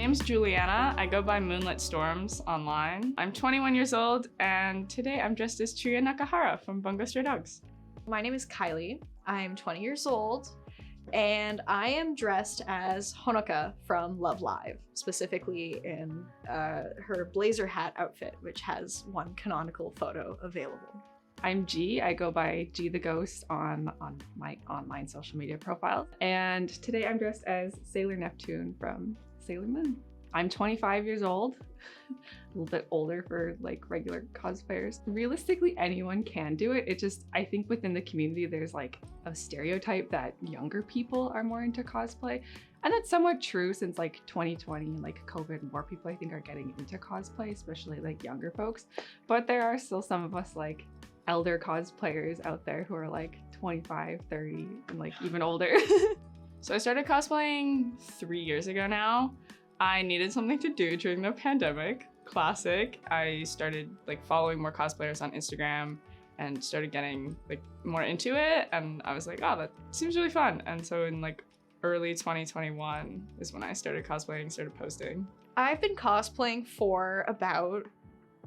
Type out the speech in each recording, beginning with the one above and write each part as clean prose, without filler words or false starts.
name's Juliana. I go by Moonlit Storms online. I'm 21 years old, and today I'm dressed as Chuya Nakahara from Bungo Stray Dogs. My name is Kylie. I'm 20 years old, and I am dressed as Honoka from Love Live, specifically in her blazer hat outfit, which has one canonical photo available. I'm G. I go by G the Ghost on my online social media profiles. And today I'm dressed as Sailor Neptune from Sailor Moon. I'm 25 years old, a little bit older for like regular cosplayers. Realistically, anyone can do it. It just, I think within the community, there's like a stereotype that younger people are more into cosplay. And that's somewhat true since like 2020 and like COVID, more people I think are getting into cosplay, especially like younger folks. But there are still some of us like elder cosplayers out there who are like 25, 30, and like even older. So I started cosplaying 3 years ago now. I needed something to do during the pandemic. Classic. I started like following more cosplayers on Instagram and started getting like more into it. And I was like, oh, that seems really fun. And so in like early 2021 is when I started cosplaying, started posting. I've been cosplaying for about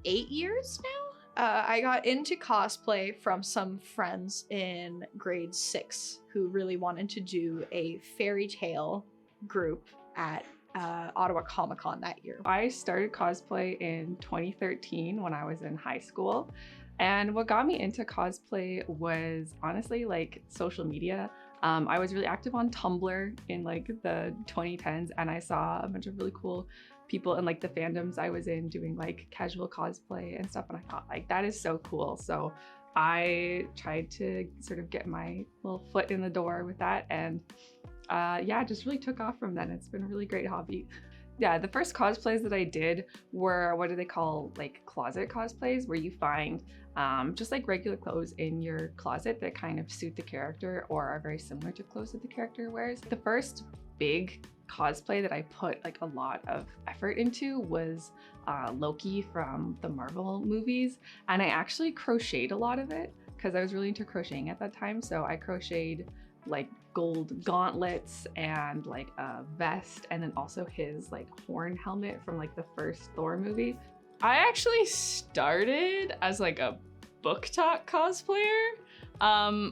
8 years now. I got into cosplay from some friends in grade 6 who really wanted to do a fairy tale group at Ottawa Comic-Con that year. I started cosplay in 2013 when I was in high school. And what got me into cosplay was honestly like social media. I was really active on Tumblr in like the 2010s, and I saw a bunch of really cool people in like the fandoms I was in doing like casual cosplay and stuff, and I thought like that is so cool. So I tried to sort of get my little foot in the door with that, and yeah, it just really took off from then. It's been a really great hobby. Yeah, the first cosplays that I did were, what do they call, like closet cosplays, where you find just like regular clothes in your closet that kind of suit the character or are very similar to clothes that the character wears. The first big cosplay that I put like a lot of effort into was Loki from the Marvel movies, and I actually crocheted a lot of it because I was really into crocheting at that time. So I crocheted like gold gauntlets and like a vest, and then also his like horn helmet from like the first Thor movie. I actually started as like a book talk cosplayer.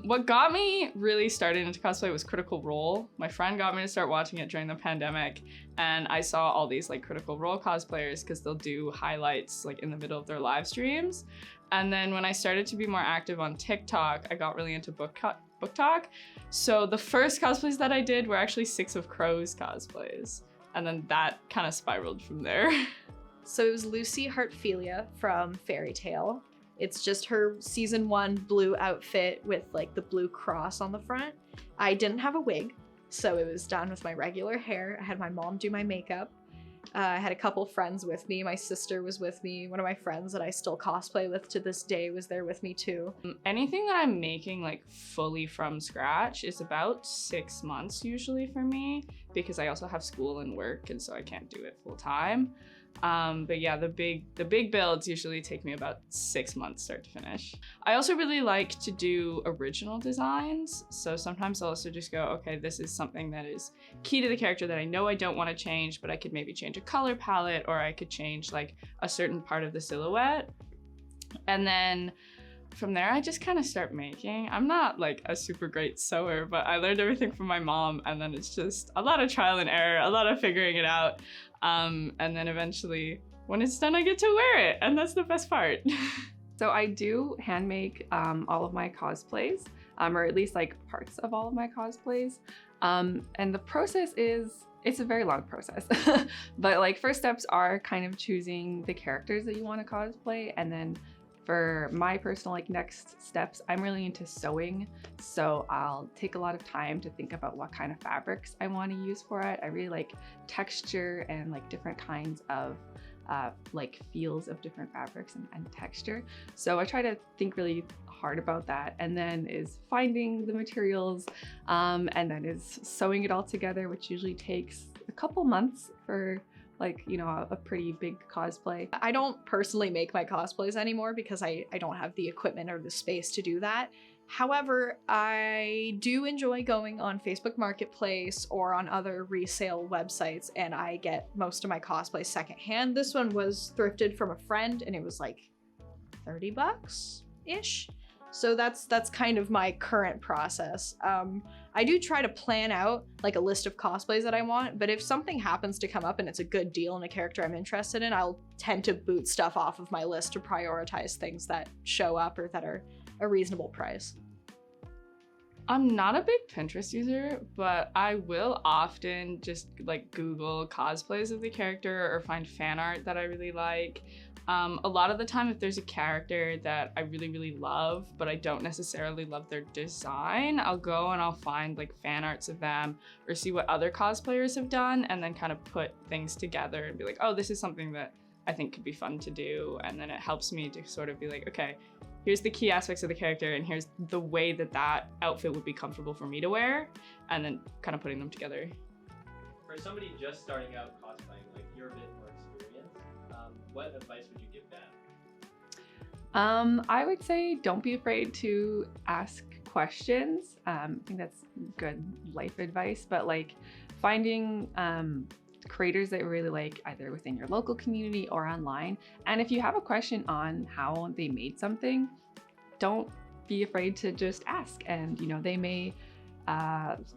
What got me really started into cosplay was Critical Role. My friend got me to start watching it during the pandemic, and I saw all these like Critical Role cosplayers because they'll do highlights like in the middle of their live streams. And then when I started to be more active on TikTok, I got really into book talk. So the first cosplays that I did were actually Six of Crows cosplays. And then that kind of spiraled from there. So it was Lucy Heartfilia from Fairy Tale. It's just her season 1 blue outfit with like the blue cross on the front. I didn't have a wig, so it was done with my regular hair. I had my mom do my makeup. I had a couple friends with me. My sister was with me. One of my friends that I still cosplay with to this day was there with me too. Anything that I'm making like fully from scratch is about 6 months usually for me, because I also have school and work, and so I can't do it full time. But yeah, the big builds usually take me about 6 months start to finish. I also really like to do original designs. So sometimes I'll also just go, okay, this is something that is key to the character that I know I don't want to change, but I could maybe change a color palette, or I could change like a certain part of the silhouette. And then from there, I just kind of start making. I'm not like a super great sewer, but I learned everything from my mom, and then it's just a lot of trial and error, a lot of figuring it out. And then eventually when it's done, I get to wear it, and that's the best part. So I do hand make all of my cosplays, or at least like parts of all of my cosplays. And the process it's a very long process. But like first steps are kind of choosing the characters that you want to cosplay, and then for my personal like next steps, I'm really into sewing. So I'll take a lot of time to think about what kind of fabrics I want to use for it. I really like texture and like different kinds of like feels of different fabrics and texture. So I try to think really hard about that, and then is finding the materials, and then is sewing it all together, which usually takes a couple months for like, you know, a pretty big cosplay. I don't personally make my cosplays anymore because I don't have the equipment or the space to do that. However, I do enjoy going on Facebook Marketplace or on other resale websites, and I get most of my cosplays secondhand. This one was thrifted from a friend, and it was like 30 bucks-ish. So that's kind of my current process. I do try to plan out like a list of cosplays that I want, but if something happens to come up and it's a good deal and a character I'm interested in, I'll tend to boot stuff off of my list to prioritize things that show up or that are a reasonable price. I'm not a big Pinterest user, but I will often just like Google cosplays of the character or find fan art that I really like. A lot of the time, if there's a character that I really, really love, but I don't necessarily love their design, I'll go and I'll find like fan arts of them or see what other cosplayers have done and then kind of put things together and be like, oh, this is something that I think could be fun to do. And then it helps me to sort of be like, okay, here's the key aspects of the character and here's the way that that outfit would be comfortable for me to wear, and then kind of putting them together. For somebody just starting out cosplaying, like you're a bit more experienced, what advice would you give them? I would say don't be afraid to ask questions. I think that's good life advice, but like finding creators that you really like either within your local community or online. And if you have a question on how they made something, don't be afraid to just ask. And, you know, they may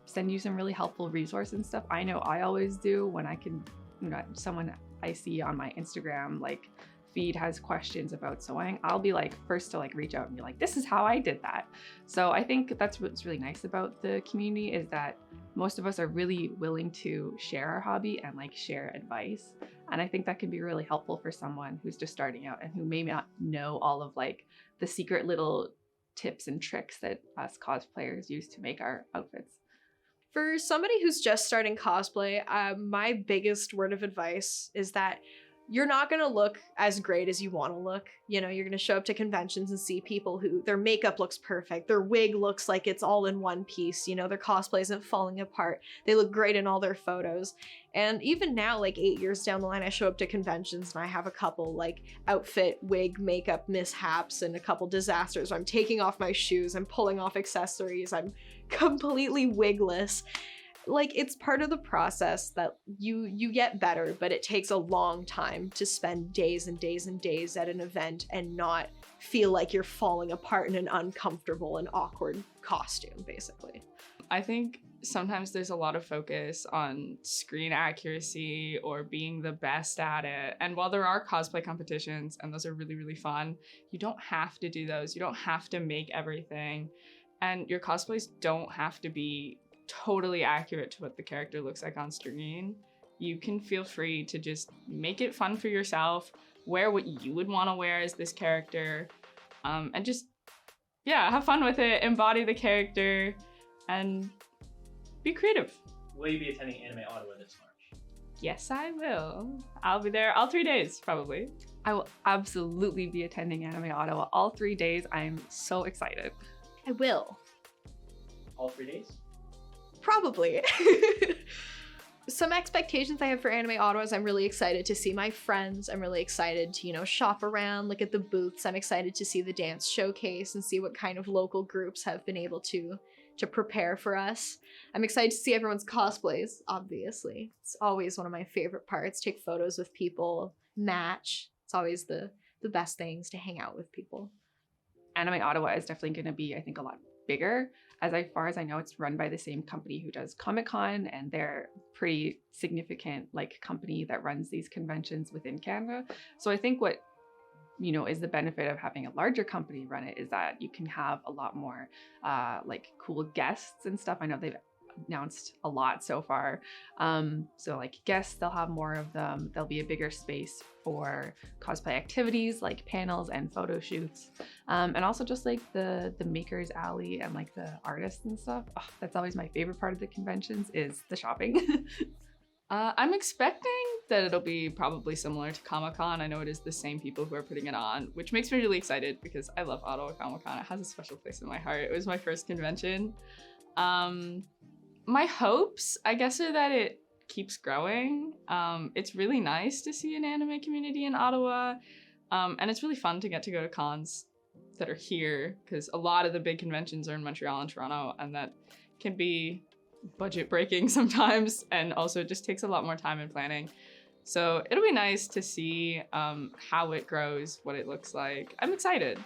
send you some really helpful resources and stuff. I know I always do when I can, you know, someone I see on my Instagram like feed has questions about sewing, I'll be like first to like reach out and be like, this is how I did that. So I think that's what's really nice about the community, is that most of us are really willing to share our hobby and like share advice. And I think that can be really helpful for someone who's just starting out and who may not know all of like the secret little tips and tricks that us cosplayers use to make our outfits. For somebody who's just starting cosplay, my biggest word of advice is that you're not gonna look as great as you wanna look. You know, you're gonna show up to conventions and see people who their makeup looks perfect, their wig looks like it's all in one piece, you know, their cosplay isn't falling apart, they look great in all their photos. And even now, like 8 years down the line, I show up to conventions and I have a couple like outfit, wig, makeup mishaps and a couple disasters where I'm taking off my shoes, I'm pulling off accessories, I'm completely wigless. Like, it's part of the process that you get better, but it takes a long time to spend days and days and days at an event and not feel like you're falling apart in an uncomfortable and awkward costume, basically. I think sometimes there's a lot of focus on screen accuracy or being the best at it. And while there are cosplay competitions, and those are really, really fun, you don't have to do those. You don't have to make everything. And your cosplays don't have to be totally accurate to what the character looks like on screen. You can feel free to just make it fun for yourself, wear what you would want to wear as this character, and just, yeah, have fun with it, embody the character, and be creative. Will you be attending AnimeOttawa this March? Yes, I will. I'll be there all 3 days, probably. I will absolutely be attending AnimeOttawa all 3 days. I'm so excited. I will. All 3 days? Probably. Some expectations I have for AnimeOttawa is I'm really excited to see my friends. I'm really excited to, you know, shop around, look at the booths. I'm excited to see the dance showcase and see what kind of local groups have been able to prepare for us. I'm excited to see everyone's cosplays, obviously. It's always one of my favorite parts. Take photos with people, match. It's always the best things to hang out with people. AnimeOttawa is definitely going to be, I think, a lot bigger. As far as I know, it's run by the same company who does Comic-Con, and they're pretty significant like company that runs these conventions within Canada. So I think what, you know, is the benefit of having a larger company run it is that you can have a lot more like cool guests and stuff. I know they've announced a lot so far. So like guests, they'll have more of them. There'll be a bigger space for cosplay activities like panels and photo shoots. And also just like the makers alley and like the artists and stuff. Oh, that's always my favorite part of the conventions is the shopping. I'm expecting that it'll be probably similar to Comic-Con. I know it is the same people who are putting it on, which makes me really excited because I love Ottawa Comic-Con. It has a special place in my heart. It was my first convention. My hopes, I guess, are that it keeps growing. It's really nice to see an anime community in Ottawa, and it's really fun to get to go to cons. that are here, because a lot of the big conventions are in Montreal and Toronto, and that can be budget breaking sometimes, and also it just takes a lot more time and planning. So it'll be nice to see how it grows, what it looks like. I'm excited.